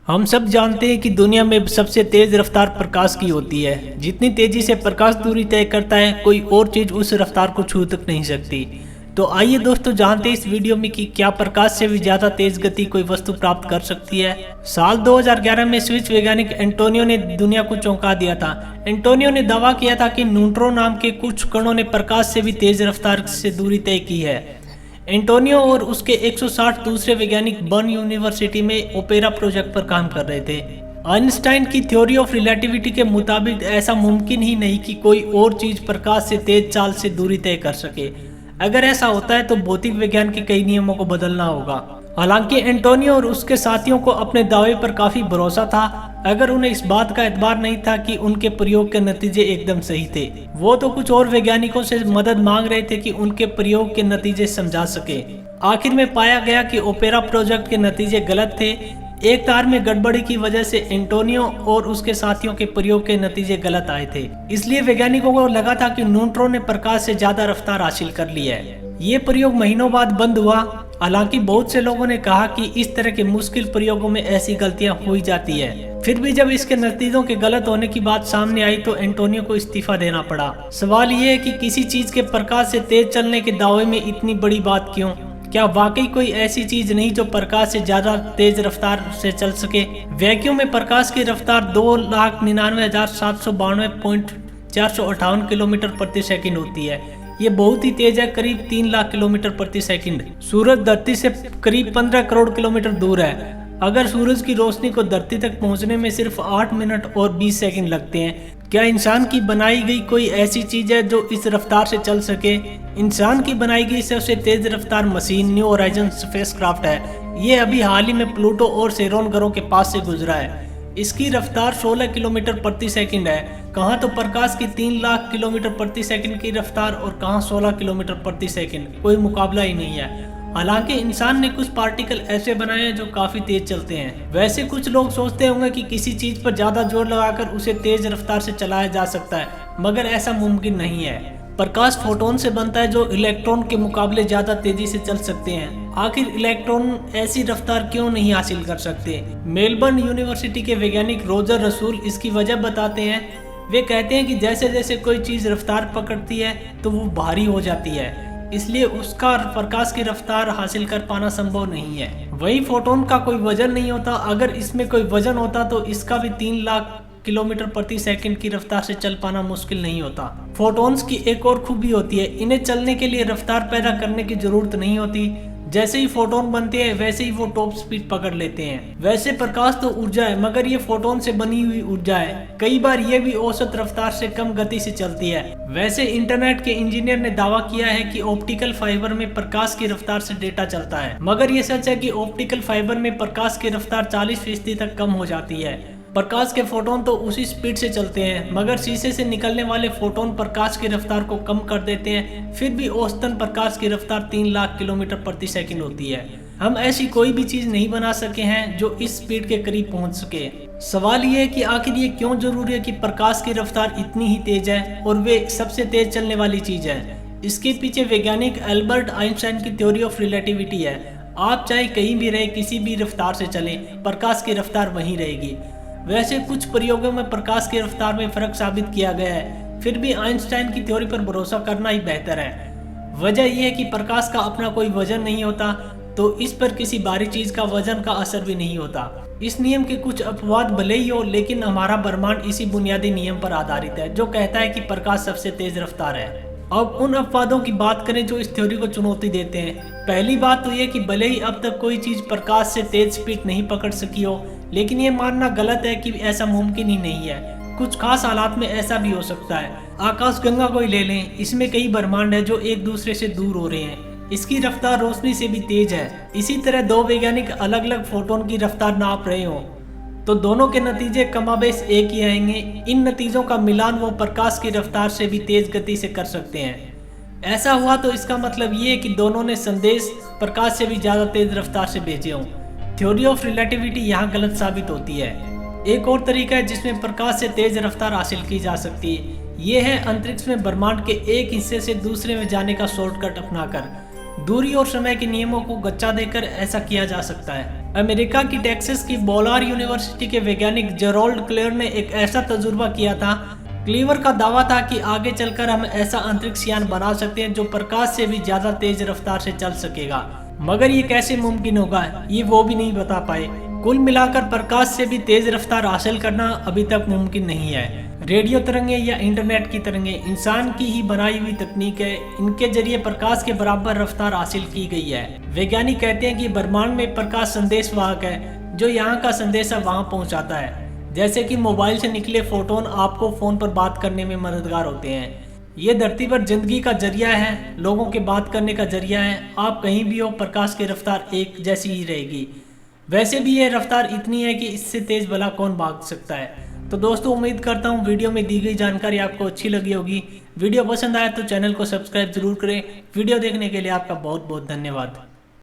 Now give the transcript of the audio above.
हम सब जानते हैं कि दुनिया में सबसे तेज रफ्तार प्रकाश की होती है। जितनी तेजी से प्रकाश दूरी तय करता है, कोई और चीज उस रफ्तार को छू तक नहीं सकती। तो आइए दोस्तों जानते हैं इस वीडियो में कि क्या प्रकाश से भी ज्यादा तेज गति कोई वस्तु प्राप्त कर सकती है। साल 2011 में स्विस वैज्ञानिक एंटोनियो ने दुनिया को चौंका दिया था। एंटोनियो ने दावा किया था कि न्यूट्रॉन नाम के कुछ कणों ने प्रकाश से भी तेज रफ्तार से दूरी तय की है। एंटोनियो और उसके 160 दूसरे वैज्ञानिक बर्न यूनिवर्सिटी में ओपेरा प्रोजेक्ट पर काम कर रहे थे। आइंस्टाइन की थ्योरी ऑफ रिलेटिविटी के मुताबिक ऐसा मुमकिन ही नहीं कि कोई और चीज प्रकाश से तेज चाल से दूरी तय कर सके। अगर ऐसा होता है तो भौतिक विज्ञान के कई नियमों को बदलना होगा। हालांकि एंटोनियो और उसके साथियों को अपने दावे पर काफी भरोसा था, अगर उन्हें इस बात का एतबार नहीं था कि उनके प्रयोग के नतीजे एकदम सही थे। वो तो कुछ और वैज्ञानिकों से मदद मांग रहे थे कि उनके प्रयोग के नतीजे समझा सके। आखिर में पाया गया कि ओपेरा प्रोजेक्ट के नतीजे गलत थे। एक तार में गड़बड़ी की वजह से एंटोनियो और उसके साथियों के प्रयोग के नतीजे गलत आए थे। इसलिए वैज्ञानिकों को लगा था कि न्यूट्रॉन ने प्रकाश से ज्यादा रफ्तार हासिल कर ली है। ये प्रयोग महीनों बाद बंद हुआ। हालांकि बहुत से लोगों ने कहा कि इस तरह के मुश्किल प्रयोगों में ऐसी गलतियां हो ही जाती है। फिर भी जब इसके नतीजों के गलत होने की बात सामने आई तो एंटोनियो को इस्तीफा देना पड़ा। सवाल ये है कि किसी चीज के प्रकाश से तेज चलने के दावे में इतनी बड़ी बात क्यों? क्या वाकई कोई ऐसी चीज नहीं जो प्रकाश से ज्यादा तेज रफ्तार से चल सके? वैक्यूम में प्रकाश की रफ्तार 2,99,792.458 किलोमीटर प्रति सेकंड होती है। ये बहुत ही तेज है, करीब 3 लाख किलोमीटर प्रति सेकंड। सूरज धरती से करीब 15 करोड़ किलोमीटर दूर है। अगर सूरज की रोशनी को धरती तक पहुंचने में सिर्फ 8 मिनट और 20 सेकंड लगते हैं। क्या इंसान की बनाई गई कोई ऐसी चीज है जो इस रफ्तार से चल सके? इंसान की बनाई गई सबसे तेज रफ्तार मशीन न्यू होराइजन स्पेसक्राफ्ट है। ये अभी हाल ही में प्लूटो और सेरोन ग्रहों के पास से गुजरा है। इसकी रफ्तार 16 किलोमीटर प्रति सेकंड है। कहाँ तो प्रकाश की 3 लाख किलोमीटर प्रति सेकंड की रफ्तार और कहाँ 16 किलोमीटर प्रति सेकंड, कोई मुकाबला ही नहीं है। हालांकि इंसान ने कुछ पार्टिकल ऐसे बनाए हैं जो काफी तेज चलते हैं। वैसे कुछ लोग सोचते होंगे कि किसी चीज पर ज्यादा जोर लगाकर उसे तेज रफ्तार से चलाया जा सकता है, मगर ऐसा मुमकिन नहीं है। प्रकाश फोटोन से बनता है जो इलेक्ट्रॉन के मुकाबले ज्यादा तेजी से चल सकते हैं। आखिर इलेक्ट्रॉन ऐसी रफ्तार क्यों नहीं हासिल कर सकते? मेलबर्न यूनिवर्सिटी के वैज्ञानिक रोजर रसूल इसकी वजह बताते हैं। वे कहते हैं कि जैसे जैसे कोई चीज रफ्तार पकड़ती है तो वो भारी हो जाती है, इसलिए उसका प्रकाश की रफ्तार हासिल कर पाना संभव नहीं है। वही फोटोन का कोई वजन नहीं होता। अगर इसमें कोई वजन होता तो इसका भी 3 लाख किलोमीटर प्रति सेकंड की रफ्तार से चल पाना मुश्किल नहीं होता। फोटोन्स की एक और खूबी होती है, इन्हें चलने के लिए रफ्तार पैदा करने की जरूरत नहीं होती। जैसे ही फोटोन बनते हैं वैसे ही वो टॉप स्पीड पकड़ लेते हैं। वैसे प्रकाश तो ऊर्जा है, मगर ये फोटोन से बनी हुई ऊर्जा है। कई बार ये भी औसत रफ्तार से कम गति से चलती है। वैसे इंटरनेट के इंजीनियर ने दावा किया है कि ऑप्टिकल फाइबर में प्रकाश की रफ्तार से डेटा चलता है, मगर ये सच है कि ऑप्टिकल फाइबर में प्रकाश की रफ्तार 40% तक कम हो जाती है। प्रकाश के फोटोन तो उसी स्पीड से चलते हैं, मगर शीशे से निकलने वाले फोटोन प्रकाश की रफ्तार को कम कर देते हैं। फिर भी औसतन प्रकाश की रफ्तार 3 लाख किलोमीटर प्रति सेकंड होती है। हम ऐसी कोई भी चीज नहीं बना सके हैं जो इस स्पीड के करीब पहुंच सके। सवाल ये है कि आखिर ये क्यों जरूरी है कि प्रकाश की रफ्तार इतनी ही तेज है और वे सबसे तेज चलने वाली चीज है? इसके पीछे वैज्ञानिक एल्बर्ट आइंस्टाइन की थ्योरी ऑफ रिलेटिविटी है। आप चाहे कहीं भी रहे, किसी भी रफ्तार से चले, प्रकाश की रफ्तार वहीं रहेगी। वैसे कुछ प्रयोगों में प्रकाश की रफ्तार में फर्क साबित किया गया है, फिर भी आइंस्टाइन की थ्योरी पर भरोसा करना ही बेहतर है। वजह यह है कि प्रकाश का अपना कोई वजन नहीं होता, तो इस पर किसी भारी चीज का वजन का असर भी नहीं होता। इस नियम के कुछ अपवाद भले ही हो, लेकिन हमारा ब्रह्मांड इसी बुनियादी नियम पर आधारित है जो कहता है कि प्रकाश सबसे तेज रफ्तार है। अब उन अपवादों की बात करें जो इस थ्योरी को चुनौती देते हैं। पहली बात तो ये कि भले ही अब तक कोई चीज प्रकाश से तेज स्पीड नहीं पकड़ सकी हो, लेकिन ये मानना गलत है कि ऐसा मुमकिन ही नहीं है। कुछ खास हालात में ऐसा भी हो सकता है। आकाशगंगा को ही ले लें, इसमें कई ब्रह्मांड है जो एक दूसरे से दूर हो रहे हैं। इसकी रफ्तार रोशनी से भी तेज है। इसी तरह दो वैज्ञानिक अलग अलग फोटोन की रफ्तार नाप रहे हो तो दोनों के नतीजे कमाबेश एक ही आएंगे। इन नतीजों का मिलान वो प्रकाश की रफ्तार से भी तेज गति से कर सकते हैं। ऐसा हुआ तो इसका मतलब ये है कि दोनों ने संदेश प्रकाश से भी ज्यादा तेज रफ्तार से भेजे हों। थ्योरी ऑफ रिलेटिविटी यहाँ गलत साबित होती है। एक और तरीका है जिसमें प्रकाश से तेज रफ्तार हासिल की जा सकती है। ये है अंतरिक्ष में ब्रह्मांड के एक हिस्से से दूसरे में जाने का शॉर्टकट अपनाकर। दूरी और समय के नियमों को गच्चा देकर ऐसा किया जा सकता है। अमेरिका की टेक्सास की बोलार यूनिवर्सिटी के वैज्ञानिक जेरोल्ड क्लेयर ने एक ऐसा तजुर्बा किया था। क्लीवर का दावा था कि आगे चलकर हम ऐसा अंतरिक्ष यान बना सकते हैं जो प्रकाश से भी ज्यादा तेज रफ्तार से चल सकेगा, मगर ये कैसे मुमकिन होगा ये वो भी नहीं बता पाए। कुल मिलाकर प्रकाश से भी तेज रफ्तार हासिल करना अभी तक मुमकिन नहीं है। रेडियो तरंगे या इंटरनेट की तरंगे इंसान की ही बनाई हुई तकनीक है, इनके जरिए प्रकाश के बराबर रफ्तार हासिल की गई है। वैज्ञानिक कहते हैं कि ब्रह्मांड में प्रकाश संदेश वाहक है जो यहाँ का संदेशा वहाँ पहुँचाता है। जैसे कि मोबाइल से निकले फोटोन आपको फोन पर बात करने में मददगार होते हैं। ये धरती पर जिंदगी का जरिया है, लोगों के बात करने का जरिया है। आप कहीं भी हो, प्रकाश की रफ्तार एक जैसी ही रहेगी। वैसे भी ये रफ्तार इतनी है कि इससे तेज भला कौन भाग सकता है। तो दोस्तों, उम्मीद करता हूँ वीडियो में दी गई जानकारी आपको अच्छी लगी होगी। वीडियो पसंद आया तो चैनल को सब्सक्राइब जरूर करें। वीडियो देखने के लिए आपका बहुत बहुत धन्यवाद।